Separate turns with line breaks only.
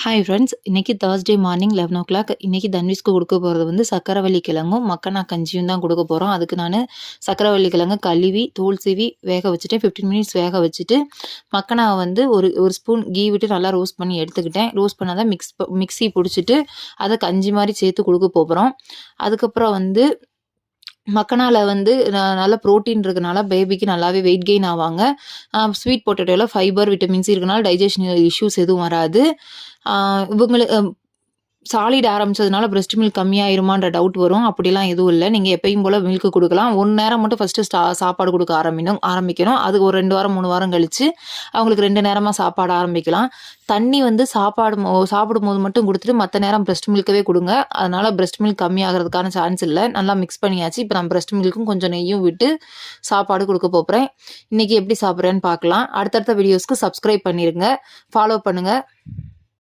Hi friends, இன்றைக்கி Thursday morning 11:00 இன்றைக்கி தன்விஸ்க்கு கொடுக்க போகிறது வந்து சக்கரவள்ளி கிழங்கும் மக்கனா கஞ்சியும் தான் கொடுக்க போகிறோம். அதுக்கு நான் சக்கரவள்ளி கிழங்கு கழுவி தோல் சீவி வேக வச்சுட்டேன். 15 மினிட்ஸ் வேக வச்சுட்டு மக்கனாவை வந்து ஒரு ஸ்பூன் கீ விட்டு நல்லா ரோஸ்ட் பண்ணி எடுத்துக்கிட்டேன். ரோஸ்ட் பண்ணாதான் மிக்ஸி பிடிச்சிட்டு அதை கஞ்சி மாதிரி சேர்த்து கொடுக்க போகிறோம். அதுக்கப்புறம் வந்து மக்கனால வந்து நல்ல ப்ரோட்டீன் இருக்கனால பேபிக்கு நல்லாவே வெயிட் கெயின் ஆவாங்க. ஸ்வீட் பொட்டேட்டோவில் ஃபைபர் விட்டமின்ஸ் இருக்கனால டைஜஷன் இஷ்யூஸ் எதுவும் வராது. இவங்களுக்கு சாலிட் ஆரம்பிச்சதுனால பிரெஸ்ட் மில்க் கம்மியாயிருமான்ற டவுட் வரும். அப்படிலாம் எதுவும் இல்லை. நீங்கள் எப்பயும் போல் மில்க் கொடுக்கலாம். 1 நேரம் மட்டும் ஃபஸ்ட்டு சாப்பாடு கொடுக்க ஆரம்பிக்கணும். அது ஒரு 2 வாரம் 3 வாரம் கழித்து அவங்களுக்கு 2 நேரமாக சாப்பாடு ஆரம்பிக்கலாம். தண்ணி வந்து சாப்பிடும்போது மட்டும் கொடுத்துட்டு மற்ற நேரம் பிரெஸ்ட் மில்க்கவே கொடுங்க. அதனால் பிரெஸ்ட் மில்க் கம்மியாகிறதுக்கான சான்ஸ் இல்லை. நல்லா மிக்ஸ் பண்ணியாச்சு. இப்போ நான் பிரெஸ்ட் மில்க்கும் கொஞ்சம் நெய்யும் விட்டு சாப்பாடு கொடுக்க போகிறேன். இன்றைக்கி எப்படி சாப்பிட்றேன்னு பார்க்கலாம். அடுத்தடுத்த வீடியோஸ்க்கு சப்ஸ்கிரைப் பண்ணிடுங்க, ஃபாலோ பண்ணுங்கள்.